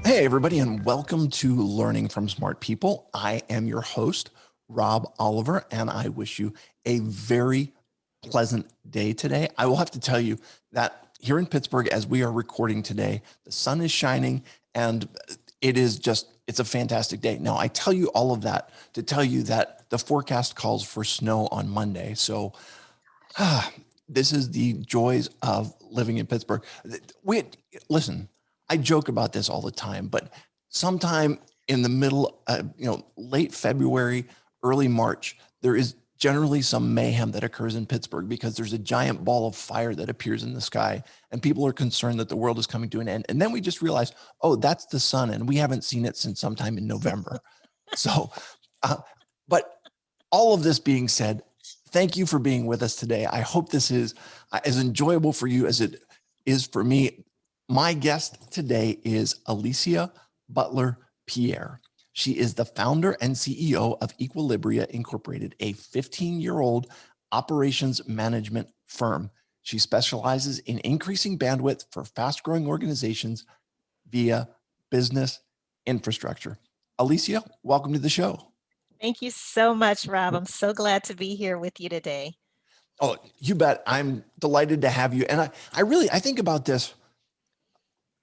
Hey, everybody, and welcome to Learning from Smart People. I am your host, Rob Oliver, and I wish you a very pleasant day today. I will have to tell you that here in Pittsburgh, as we are recording today, the sun is shining and it's a fantastic day. Now, I tell you all of that to tell you that the forecast calls for snow on Monday. So, this is the joys of living in Pittsburgh. We listen. I joke about this all the time, but sometime in the middle, late February, early March, there is generally some mayhem that occurs in Pittsburgh because there's a giant ball of fire that appears in the sky, and people are concerned that the world is coming to an end. And then we just realize, oh, that's the sun, and we haven't seen it since sometime in November. So, but all of this being said, thank you for being with us today. I hope this is as enjoyable for you as it is for me. My guest today is Alicia Butler Pierre. She is the founder and CEO of Equilibria Incorporated, a 15-year-old operations management firm. She specializes in increasing bandwidth for fast-growing organizations via business infrastructure. Alicia, welcome to the show. Thank you so much, Rob. I'm so glad to be here with you today. Oh, you bet. I'm delighted to have you. And I think about this.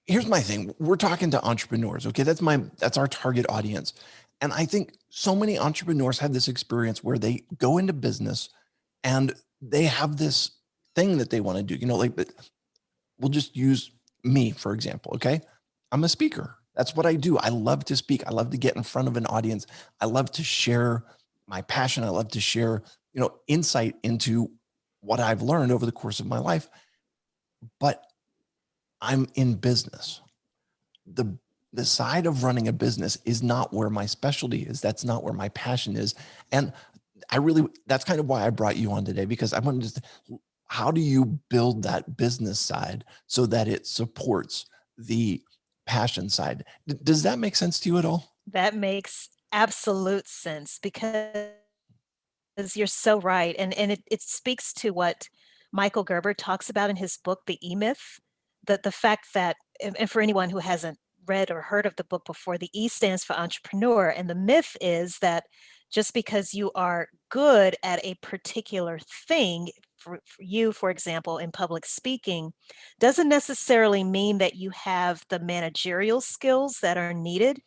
Here's my thing. We're talking to entrepreneurs. Okay. That's our target audience. And I think so many entrepreneurs have this experience where they go into business and they have this thing that they want to do, but we'll just use me, for example. Okay. I'm a speaker. That's what I do. I love to speak. I love to get in front of an audience. I love to share my passion. I love to share, insight into what I've learned over the course of my life. But I'm in business. The side of running a business is not where my specialty is. That's not where my passion is. And that's kind of why I brought you on today, because I wanted to, how do you build that business side so that it supports the passion side? Does that make sense to you at all? That makes absolute sense because you're so right. And it speaks to what Michael Gerber talks about in his book, The EMyth, the fact that, and for anyone who hasn't read or heard of the book before, the E stands for entrepreneur. And the myth is that just because you are good at a particular thing, for you, for example, in public speaking, doesn't necessarily mean that you have the managerial skills that are needed.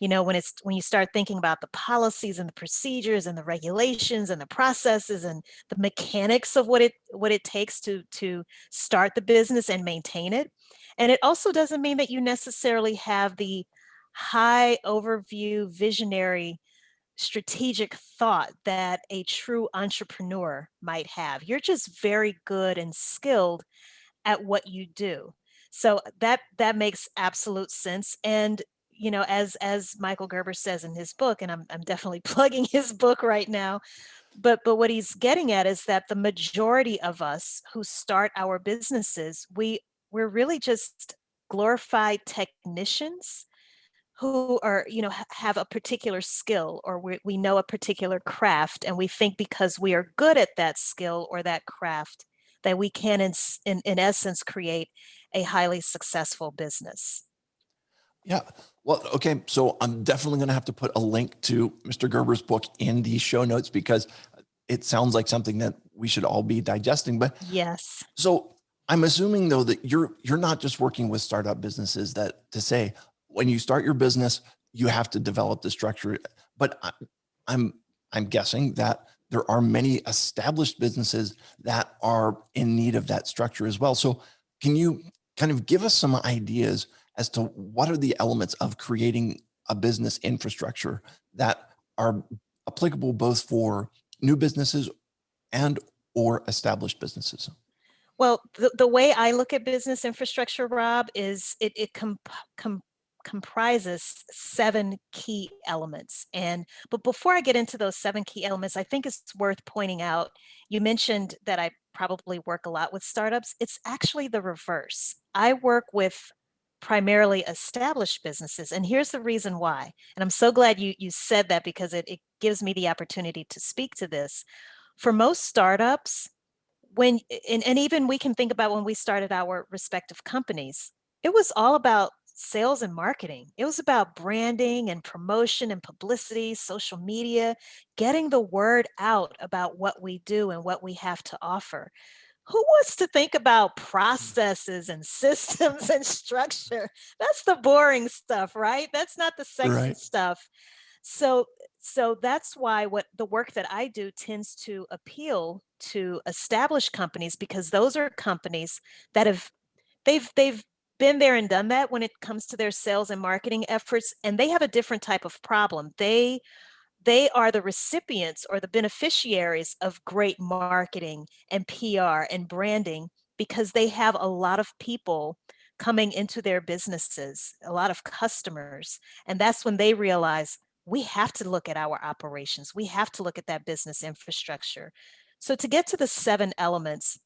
When you start thinking about the policies and the procedures and the regulations and the processes and the mechanics of what it takes to start the business and maintain it. And it also doesn't mean that you necessarily have the high overview, visionary, strategic thought that a true entrepreneur might have. You're just very good and skilled at what you do. So that makes absolute sense. And as Michael Gerber says in his book, and I'm definitely plugging his book right now, but what he's getting at is that the majority of us who start our businesses, we're really just glorified technicians who are, have a particular skill, or we know a particular craft, and we think because we are good at that skill or that craft that we can in essence create a highly successful business. Yeah. Well, okay. So I'm definitely going to have to put a link to Mr. Gerber's book in the show notes because it sounds like something that we should all be digesting. But Yes. so I'm assuming though that you're not just working with startup businesses that to say when you start your business, you have to develop the structure. But I'm I'm guessing that there are many established businesses that are in need of that structure as well. So can you kind of give us some ideas as to what are the elements of creating a business infrastructure that are applicable both for new businesses and or established businesses? Well, the way I look at business infrastructure, Rob, is it comprises 7 key elements. But before I get into those 7 key elements, I think it's worth pointing out, you mentioned that I probably work a lot with startups. It's actually the reverse. I work with primarily established businesses. And here's the reason why. And I'm so glad you said that because it gives me the opportunity to speak to this. For most startups, and even we can think about when we started our respective companies, it was all about sales and marketing. It was about branding and promotion and publicity, social media, getting the word out about what we do and what we have to offer. Who wants to think about processes and systems and structure? That's the boring stuff, right? That's not the sexy Right. stuff. So so that's why what the work that I do tends to appeal to established companies, because those are companies that they've been there and done that when it comes to their sales and marketing efforts, and they have a different type of problem. They are the recipients or the beneficiaries of great marketing and PR and branding, because they have a lot of people coming into their businesses, a lot of customers. And that's when they realize we have to look at our operations. We have to look at that business infrastructure. So, to get to the 7 elements,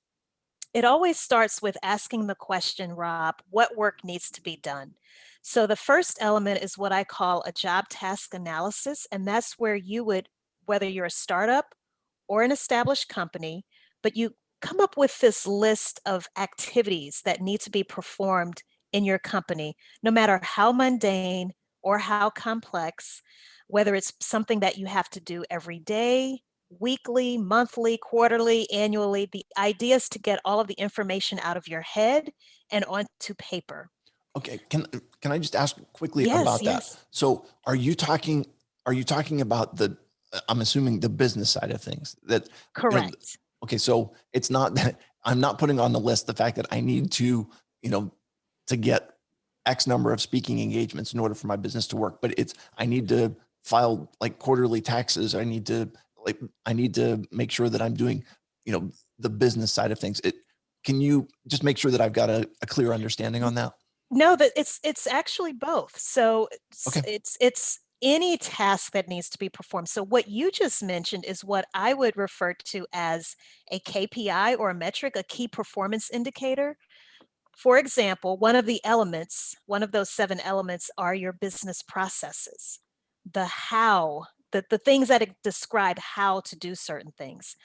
it always starts with asking the question, Rob, what work needs to be done? So the first element is what I call a job task analysis. And that's where you would, whether you're a startup or an established company, but you come up with this list of activities that need to be performed in your company, no matter how mundane or how complex, whether it's something that you have to do every day, weekly, monthly, quarterly, annually. The idea is to get all of the information out of your head and onto paper. Okay. Can I just ask quickly Yes, about that? yes, So are you talking about the I'm assuming the business side of things that you know correct. okay, so it's not that I'm not putting on the list the fact that I need to, you know, to get X number of speaking engagements in order for my business to work, but it's I need to file like quarterly taxes. I need to make sure that I'm doing, you know, the business side of things. Can you just make sure that I've got a clear understanding on that? No, that it's actually both. So Okay. it's any task that needs to be performed. So what you just mentioned is what I would refer to as a KPI or a metric, a key performance indicator. For example, one of the elements, one of those 7 elements are your business processes, the how, the things that describe how to do certain things.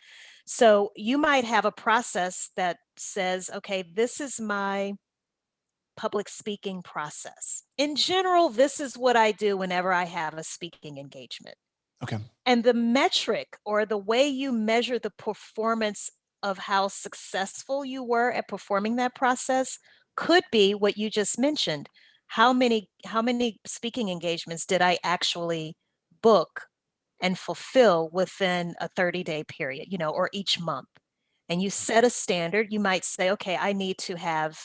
So you might have a process that says, okay, this is my public speaking process. In general, this is what I do whenever I have a speaking engagement. Okay. And the metric or the way you measure the performance of how successful you were at performing that process could be what you just mentioned. How many speaking engagements did I actually book and fulfill within a 30-day period, or each month? And you set a standard. You might say, okay, I need to have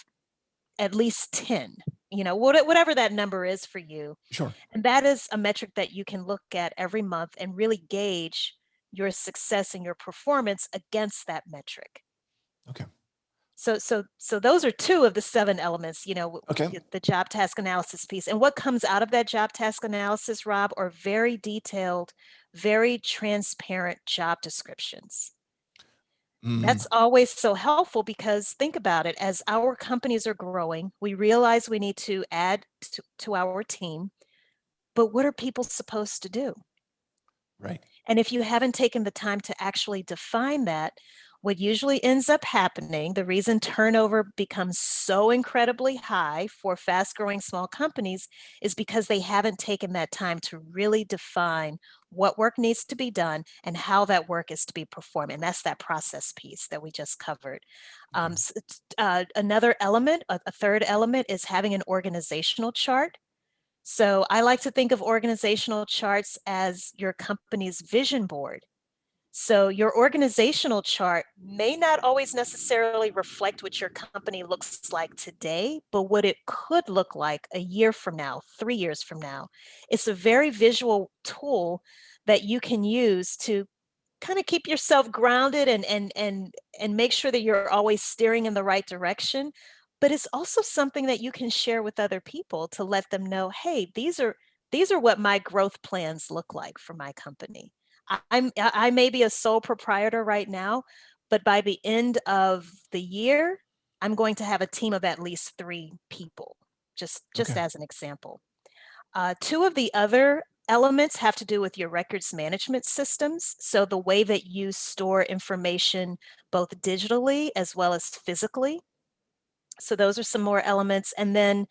at least 10, whatever that number is for you. Sure. And that is a metric that you can look at every month and really gauge your success and your performance against that metric. Okay. So those are 2 of the 7 elements, Okay. the job task analysis piece. And what comes out of that job task analysis, Rob, are very detailed, very transparent job descriptions. Mm, That's always so helpful, because think about it, as our companies are growing, we realize we need to add to our team, but what are people supposed to do? right. And if you haven't taken the time to actually define that, what usually ends up happening, the reason turnover becomes so incredibly high for fast growing small companies, is because they haven't taken that time to really define what work needs to be done and how that work is to be performed. And that's that process piece that we just covered. Okay. Another element, a third element, is having an organizational chart. So I like to think of organizational charts as your company's vision board. So your organizational chart may not always necessarily reflect what your company looks like today, but what it could look like a year from now, 3 years from now. It's a very visual tool that you can use to kind of keep yourself grounded and make sure that you're always steering in the right direction. But it's also something that you can share with other people to let them know, hey, these are what my growth plans look like for my company. I may be a sole proprietor right now, but by the end of the year, I'm going to have a team of at least 3 people, just Okay. as an example. 2 of the other elements have to do with your records management systems. So the way that you store information both digitally as well as physically. So those are some more elements. And then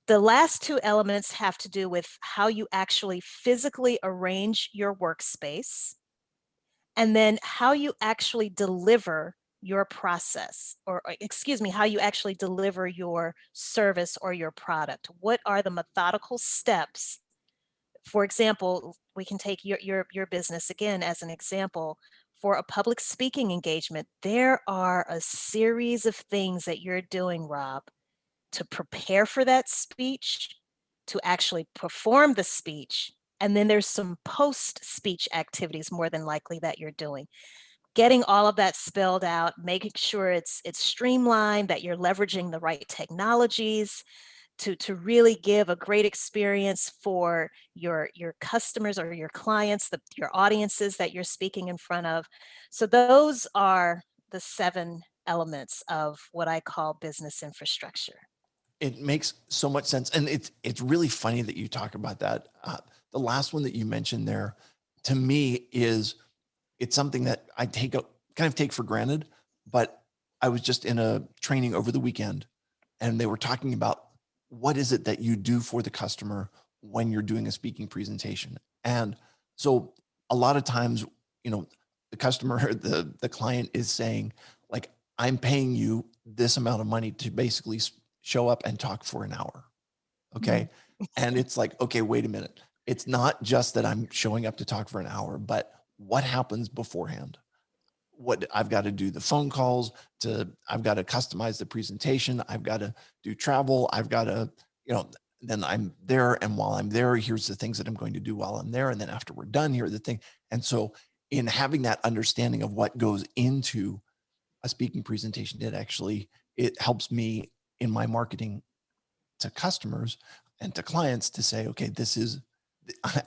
The last two elements have to do with how you actually physically arrange your workspace, and then how you actually deliver your process, or excuse me, how you actually deliver your service or your product. What are the methodical steps? For example, we can take your business again as an example. For a public speaking engagement, there are a series of things that you're doing, Rob, to prepare for that speech, to actually perform the speech, and then there's some post-speech activities more than likely that you're doing. Getting all of that spelled out, making sure it's streamlined, that you're leveraging the right technologies to really give a great experience for your customers or your clients, your audiences that you're speaking in front of. So those are the 7 elements of what I call business infrastructure. It makes so much sense, and it's really funny that you talk about that. The last one that you mentioned there, to me, is it's something that I kind of take for granted. But I was just in a training over the weekend, and they were talking about what is it that you do for the customer when you're doing a speaking presentation. And so a lot of times, you know, the customer, the client is saying, like, I'm paying you this amount of money to basically show up and talk for an hour. Mm. Okay. And it's like, okay, wait a minute. It's not just that I'm showing up to talk for an hour, but what happens beforehand? What I've got to do the phone calls I've got to customize the presentation. I've got to do travel. I've got to, you know, then I'm there. And while I'm there, here's the things that I'm going to do while I'm there. And then after we're done, here are the thing. And so in having that understanding of what goes into a speaking presentation, it helps me in my marketing to customers and to clients to say, okay,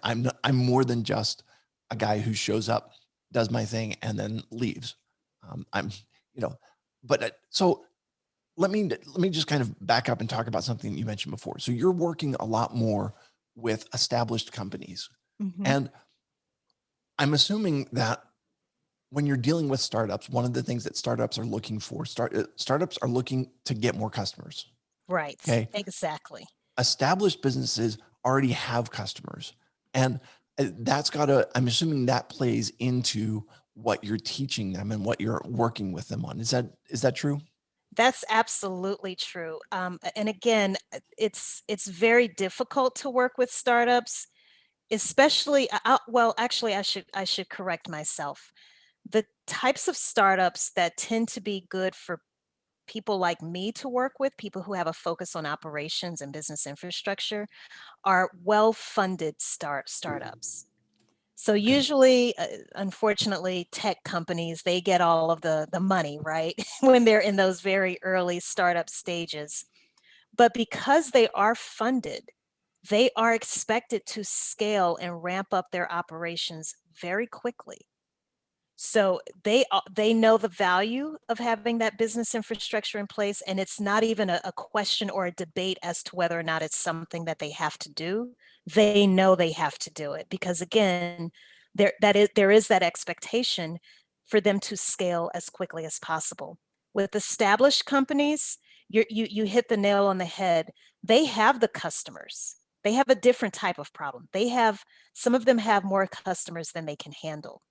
I'm more than just a guy who shows up, does my thing, and then leaves. I'm, you know, but so let me just kind of back up and talk about something that you mentioned before. So you're working a lot more with established companies, Mhm. and I'm assuming that when you're dealing with startups, one of the things that startups are looking for, startups are looking to get more customers. Right, Okay, exactly. established businesses already have customers, and that's got to, I'm assuming that plays into what you're teaching them and what you're working with them on. Is that true? That's absolutely true. And again, it's very difficult to work with startups, especially. Well, actually, I should correct myself. The types of startups that tend to be good for people like me to work with, people who have a focus on operations and business infrastructure, are well-funded startups. So Okay. usually, unfortunately, tech companies, they get all of the money, right? When they're in those very early startup stages. But because they are funded, they are expected to scale and ramp up their operations very quickly. So they know the value of having that business infrastructure in place, and it's not even a question or a debate as to whether or not it's something that they have to do. They know they have to do it because again, there is that expectation for them to scale as quickly as possible. With established companies, you hit the nail on the head. They have the customers. They have a different type of problem. Some of them have more customers than they can handle.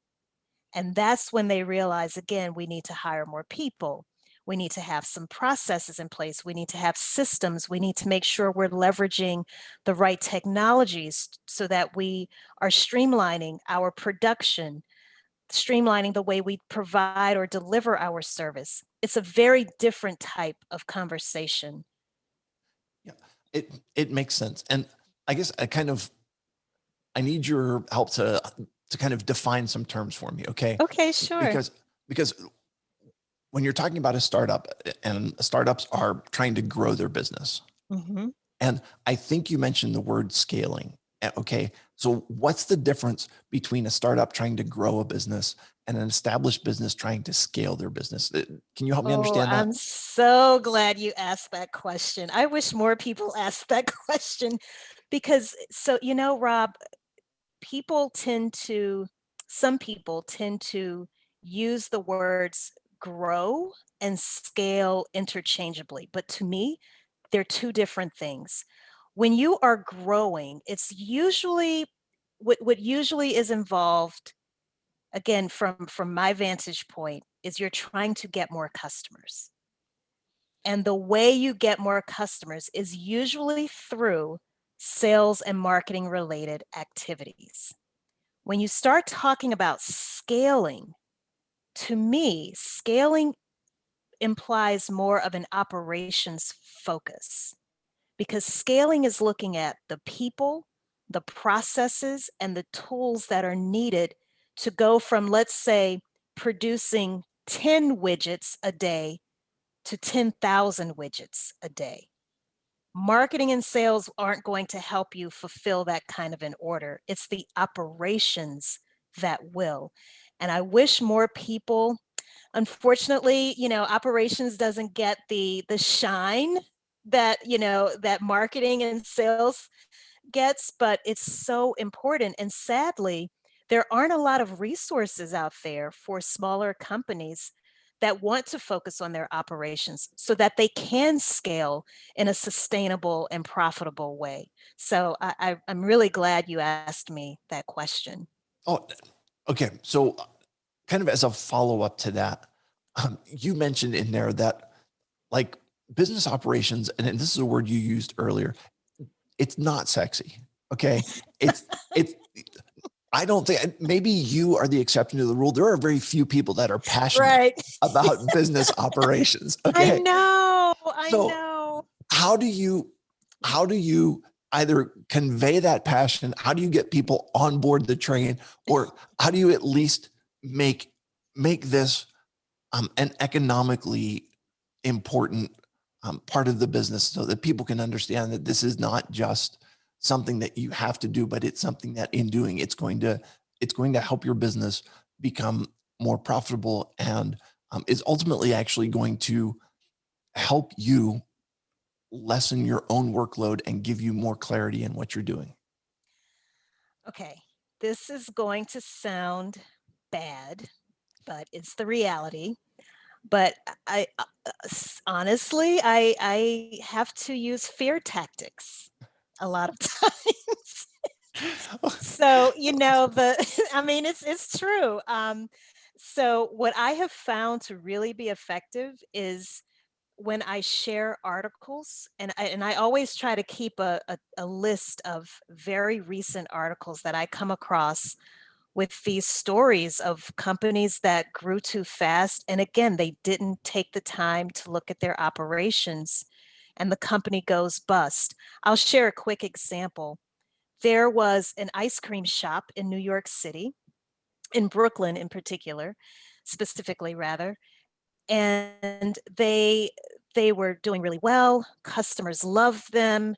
And that's when they realize, again, we need to hire more people. We need to have some processes in place. We need to have systems. We need to make sure we're leveraging the right technologies so that we are streamlining our production, streamlining the way we provide or deliver our service. It's a very different type of conversation. Yeah, it makes sense. And I guess I need your help to kind of define some terms for me, okay? Okay, sure. Because when you're talking about a startup, and startups are trying to grow their business, Mhm. and I think you mentioned the word scaling. Okay, so what's the difference between a startup trying to grow a business and an established business trying to scale their business? Can you help me Oh, understand that? I'm so glad you asked that question. I wish more people asked that question because Rob, people tend to some people tend to use the words grow and scale interchangeably, but to me, they're two different things. When you are growing, it's usually what usually is involved, again, from my vantage point, is you're trying to get more customers. And the way you get more customers is usually through sales and marketing related activities. When you start talking about scaling, to me, scaling implies more of an operations focus, because scaling is looking at the people, the processes, and the tools that are needed to go from, let's say, producing 10 widgets a day to 10,000 widgets a day. Marketing and sales aren't going to help you fulfill that kind of an order. It's the operations that will. And I wish more people, unfortunately, operations doesn't get the shine that, that marketing and sales gets, but it's so important. And sadly, there aren't a lot of resources out there for smaller companies that want to focus on their operations so that they can scale in a sustainable and profitable way. So I'm really glad you asked me that question. Oh, okay. So kind of as a follow-up to that, you mentioned in there that like business operations, and this is a word you used earlier, it's not sexy. Okay. It's, it's, I don't think, maybe you are the exception to the rule. There are very few people that are passionate Right. about business operations. I Okay. know. I So know. how do you either convey that passion? How do you get people on board the train, or how do you at least make this an economically important part of the business, so that people can understand that this is not just something that you have to do, but it's something that in doing it's going to help your business become more profitable, and is ultimately actually going to help you lessen your own workload and give you more clarity in what you're doing. Okay. This is going to sound bad, but it's the reality. But honestly, I have to use fear tactics a lot of times. So, the I mean, it's true. So what I have found to really be effective is when I share articles, and I always try to keep a list of very recent articles that I come across with these stories of companies that grew too fast. And again, they didn't take the time to look at their operations, and the company goes bust. I'll share a quick example. There was an ice cream shop in New York City, in Brooklyn in particular, specifically rather, and they were doing really well. Customers loved them.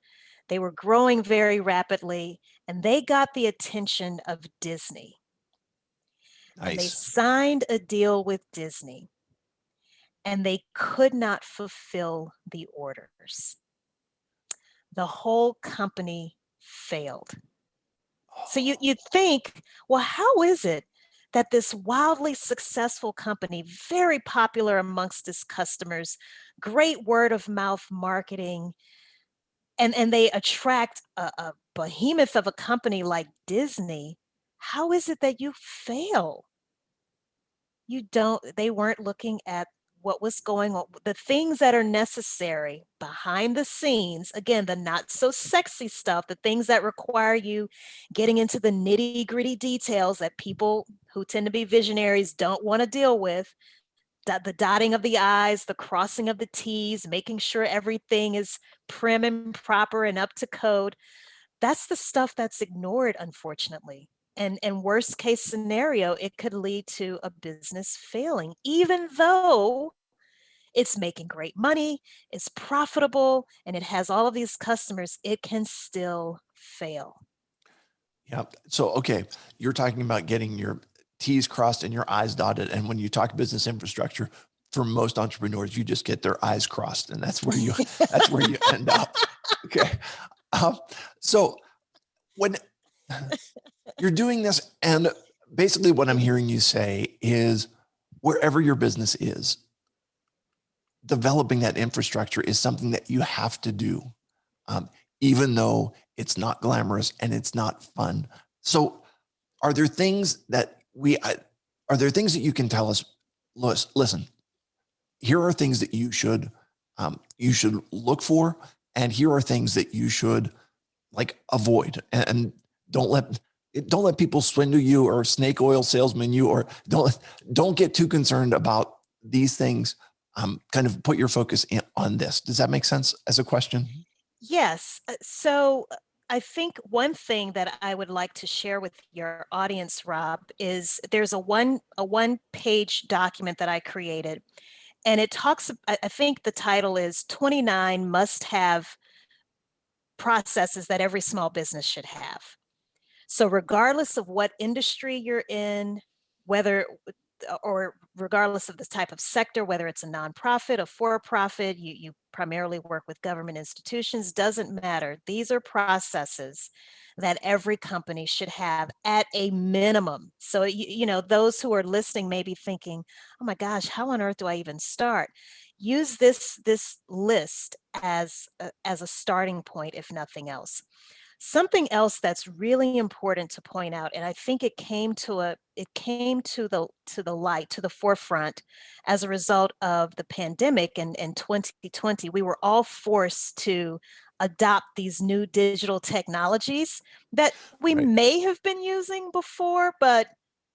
They were growing very rapidly, and they got the attention of Disney. And they Nice. signed a deal with Disney, and they could not fulfill the orders. The whole company failed. So you'd think, well, how is it that this wildly successful company, very popular amongst its customers, great word of mouth marketing, and they attract a behemoth of a company like Disney, how is it that you fail? They weren't looking at what was going on, the things that are necessary behind the scenes. Again, the not so sexy stuff, the things that require you getting into the nitty gritty details that people who tend to be visionaries don't want to deal with. The dotting of the I's, the crossing of the T's, making sure everything is prim and proper and up to code. That's the stuff that's ignored, unfortunately. And worst case scenario, it could lead to a business failing, even though it's making great money, it's profitable, and it has all of these customers, it can still fail. Yeah. So, okay, you're talking about getting your T's crossed and your I's dotted. And when you talk business infrastructure, for most entrepreneurs, you just get their I's crossed, and that's where you end up. Okay. Um, so when you're doing this, and basically what I'm hearing you say is, wherever your business is, developing that infrastructure is something that you have to do. even though it's not glamorous and it's not fun. So are there things that are there things that you can tell us, listen, here are things that you should look for, and here are things that you should like avoid, and don't let don't let people swindle you or snake oil salesman you, or don't get too concerned about these things. Kind of put your focus on this. Does that make sense as a question? Yes. I think one thing that I would like to share with your audience, Rob, is there's a one page document that I created, and it talks. I think the title is 29 must have processes that every small business should have. So regardless of what industry you're in, whether or regardless of the type of sector, whether it's a nonprofit, a for-profit, you primarily work with government institutions, doesn't matter. These are processes that every company should have at a minimum. So, those who are listening may be thinking, oh my gosh, how on earth do I even start? Use this list as a starting point, if nothing else. Something else that's really important to point out, and I think it came to the light, to the forefront as a result of the pandemic in 2020. We were all forced to adopt these new digital technologies that we Right. may have been using before, but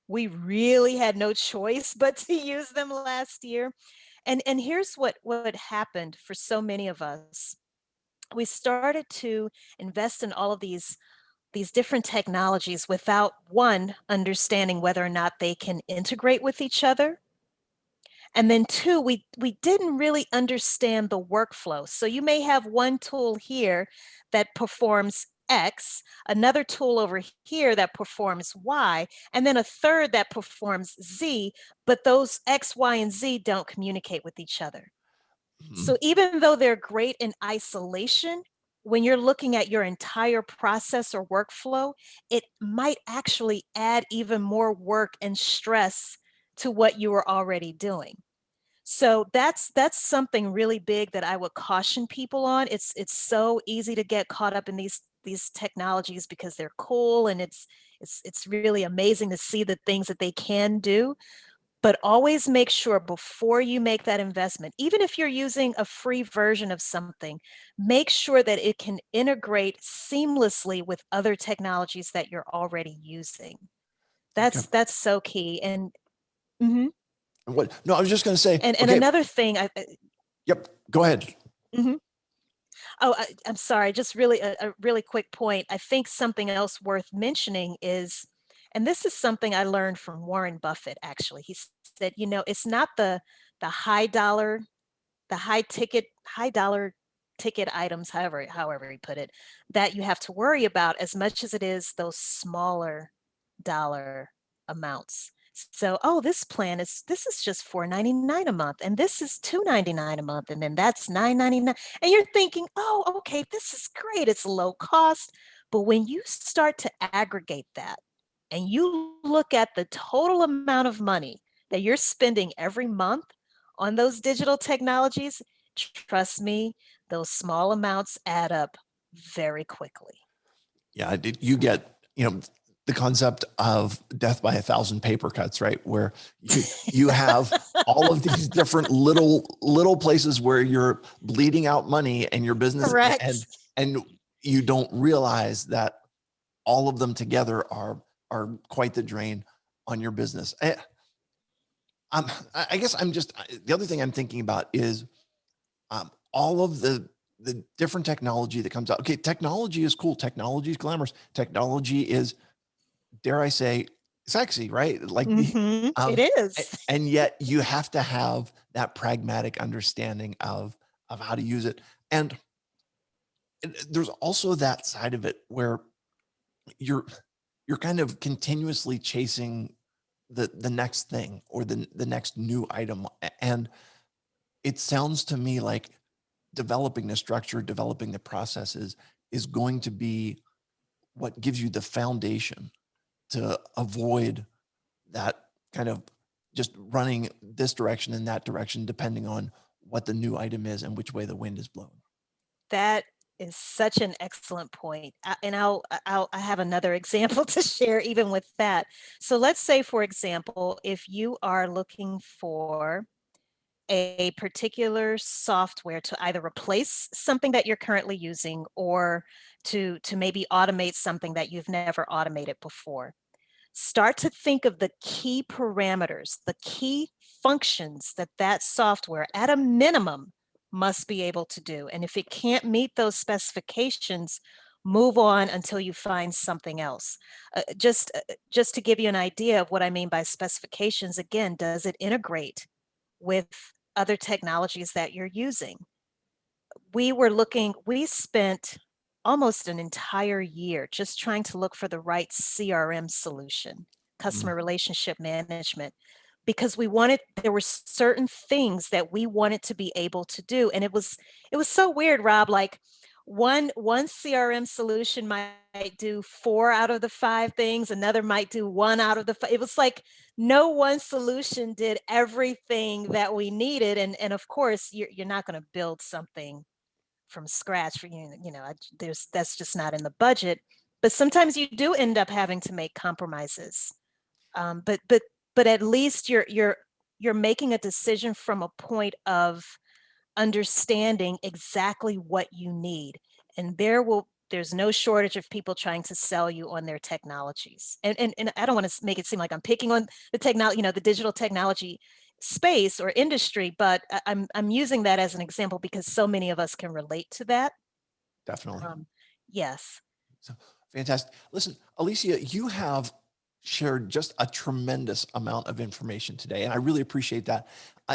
we really had no choice but to use them last year. And here's what happened for so many of us. We started to invest in all of these different technologies without one understanding whether or not they can integrate with each other, and then two, we didn't really understand the workflow. So you may have one tool here that performs X, another tool over here that performs Y, and then a third that performs Z, but those X, Y, and Z don't communicate with each other. Mhm. So even though they're great in isolation, when you're looking at your entire process or workflow, it might actually add even more work and stress to what you were already doing. So that's something really big that I would caution people on. It's so easy to get caught up in these technologies because they're cool, and it's really amazing to see the things that they can do. But always make sure before you make that investment, even if you're using a free version of something, make sure that it can integrate seamlessly with other technologies that you're already using. Okay. That's so key. And mhm. What? No, I was just going to say. And Okay. another thing, Yep. Go ahead. mhm. Oh, I'm sorry, just really a really quick point. I think something else worth mentioning is, and this is something I learned from Warren Buffett actually. He said, it's not the high dollar, the high dollar ticket items, however he put it, that you have to worry about as much as it is those smaller dollar amounts. So, oh, this is just $4.99 a month, and this is $2.99 a month, and then that's $9.99. And you're thinking, oh, okay, this is great. It's low cost. But when you start to aggregate that and you look at the total amount of money that you're spending every month on those digital technologies, trust me, those small amounts add up very quickly. Yeah, you get, the concept of death by a thousand paper cuts, right? Where you have all of these different little places where you're bleeding out money and your business, Correct. and you don't realize that all of them together are quite the drain on your business. I guess the other thing I'm thinking about is all of the different technology that comes out. Okay, technology is cool. Technology is glamorous. Technology is, dare I say, sexy, right? Like It is. and yet you have to have that pragmatic understanding of how to use it. And there's also that side of it where you're you're kind of continuously chasing the next thing or the next new item. And it sounds to me like developing the structure, developing the processes is going to be what gives you the foundation to avoid that kind of just running this direction and that direction, depending on what the new item is and which way the wind is blowing. That is such an excellent point. And I have another example to share even with that. So let's say, for example, if you are looking for a particular software to either replace something that you're currently using or to maybe automate something that you've never automated before. Start to think of the key parameters, the key functions that that software at a minimum must be able to do. And if it can't meet those specifications, move on until you find something else. Just to give you an idea of what I mean by specifications, again, does it integrate with other technologies that you're using? We spent almost an entire year just trying to look for the right CRM solution, Mm. customer relationship management, because there were certain things that we wanted to be able to do. And it was so weird, Rob, like one CRM solution might do 4 out of the 5 things, another might do 1 out of the 5. It was like no one solution did everything that we needed. And of course, you're not going to build something from scratch for there's that's just not in the budget, but sometimes you do end up having to make compromises. But at least you're making a decision from a point of understanding exactly what you need. And there's no shortage of people trying to sell you on their technologies. And I don't want to make it seem like I'm picking on the technology, the digital technology space or industry, but I'm using that as an example because so many of us can relate to that. Definitely. Um, yes. So fantastic. Listen, Alicia, you have shared just a tremendous amount of information today, and I really appreciate that.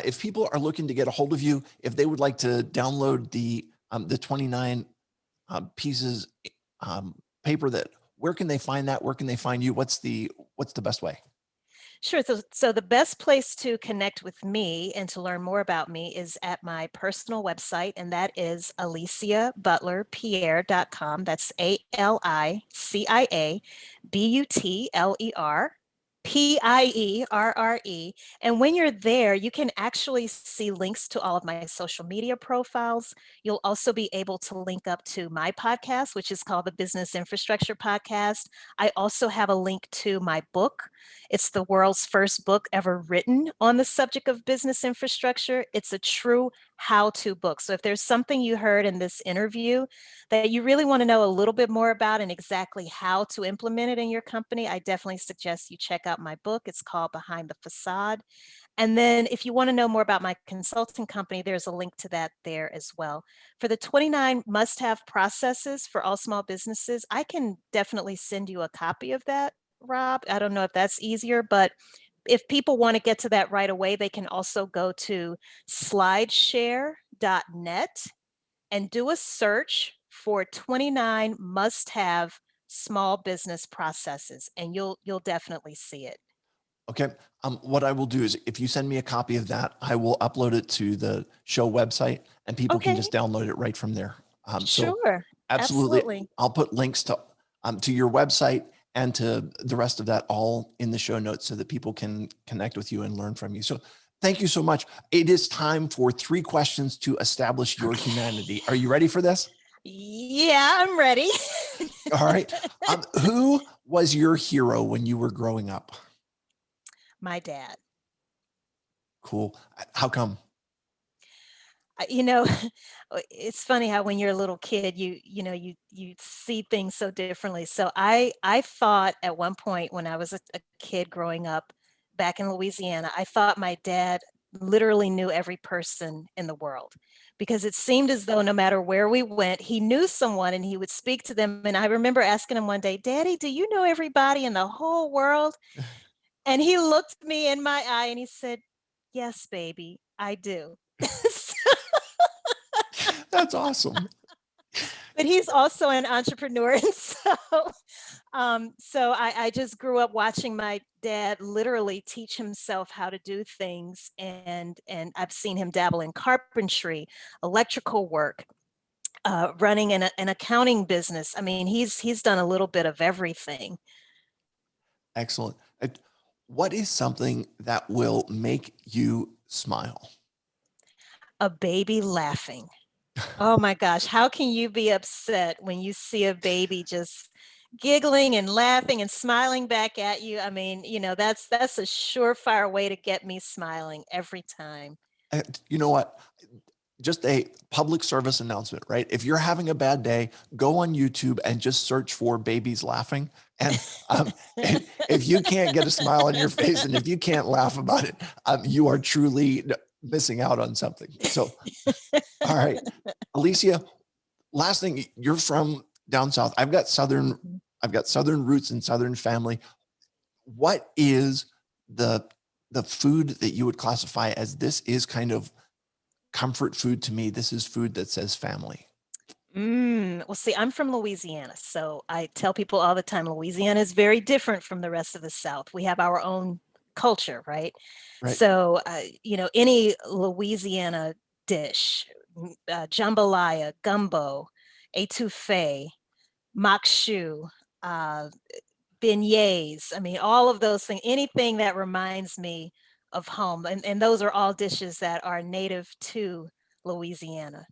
If people are looking to get a hold of you, if they would like to download the 29 pieces paper, that where can they find that? Where can they find you? What's the best way? Sure. So the best place to connect with me and to learn more about me is at my personal website, and that is aliciabutlerpierre.com. That's ALICIABUTLERPIERRE. And when you're there, you can actually see links to all of my social media profiles. You'll also be able to link up to my podcast, which is called the Business Infrastructure Podcast. I also have a link to my book. It's the world's first book ever written on the subject of business infrastructure. It's a true how-to book. So if there's something you heard in this interview that you really want to know a little bit more about and exactly how to implement it in your company, I definitely suggest you check out my book. It's called Behind the Facade. And then if you want to know more about my consulting company, there's a link to that there as well. For the 29 must-have processes for all small businesses, I can definitely send you a copy of that, Rob. I don't know if that's easier, but if people want to get to that right away, they can also go to slideshare.net and do a search for 29 must-have small business processes, and you'll definitely see it. Okay. What I will do is if you send me a copy of that, I will upload it to the show website and people can Okay, just download it right from there. So sure. absolutely, Absolutely. I'll put links to your website and to the rest of that all in the show notes so that people can connect with you and learn from you. So thank you so much. It is time for 3 questions to establish your humanity. Are you ready for this? Yeah, I'm ready. All right. Who was your hero when you were growing up? My dad. Cool. How come? You know, it's funny how when you're a little kid, you see things so differently. So I thought at one point when I was a kid growing up back in Louisiana, I thought my dad literally knew every person in the world because it seemed as though no matter where we went, he knew someone and he would speak to them. And I remember asking him one day, "Daddy, do you know everybody in the whole world?" And he looked me in my eye and he said, "Yes, baby, I do." That's awesome. But he's also an entrepreneur. And so I just grew up watching my dad literally teach himself how to do things. And I've seen him dabble in carpentry, electrical work, running an accounting business. I mean, he's done a little bit of everything. Excellent. What is something that will make you smile? A baby laughing. Oh my gosh, how can you be upset when you see a baby just giggling and laughing and smiling back at you? I mean, that's a surefire way to get me smiling every time. And you know what? Just a public service announcement, right? If you're having a bad day, go on YouTube and just search for babies laughing. And if you can't get a smile on your face and if you can't laugh about it, you are truly missing out on something. So, all right, Alicia, last thing, you're from down south. I've got southern roots and southern family. What is the the food that you would classify as this is kind of comfort food to me? This is food that says family, Well, see, I'm from Louisiana, so I tell people all the time Louisiana is very different from the rest of the South. We have our own culture, right? right? So, any Louisiana dish, jambalaya, gumbo, etouffee, makshu, uh, beignets. I mean, all of those things, anything that reminds me of home. And those are all dishes that are native to Louisiana.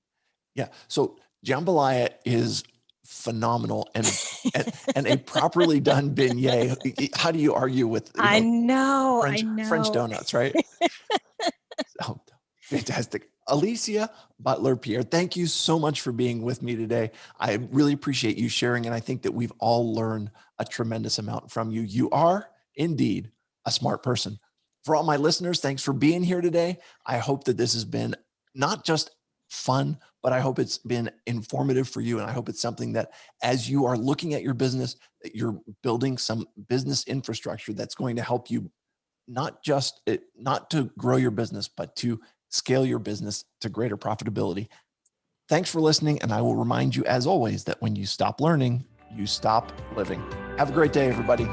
Yeah. So jambalaya is phenomenal, and a properly done beignet. How do you argue with I know, I French know. donuts, right? Oh, fantastic. Alicia Butler Pierre, thank you so much for being with me today. I really appreciate you sharing, and I think that we've all learned a tremendous amount from you. You are indeed a smart person. For all my listeners, thanks for being here today. I hope that this has been not just fun, but I hope it's been informative for you. And I hope it's something that as you are looking at your business, that you're building some business infrastructure that's going to help you not to grow your business, but to scale your business to greater profitability. Thanks for listening. And I will remind you, as always, that when you stop learning, you stop living. Have a great day, everybody.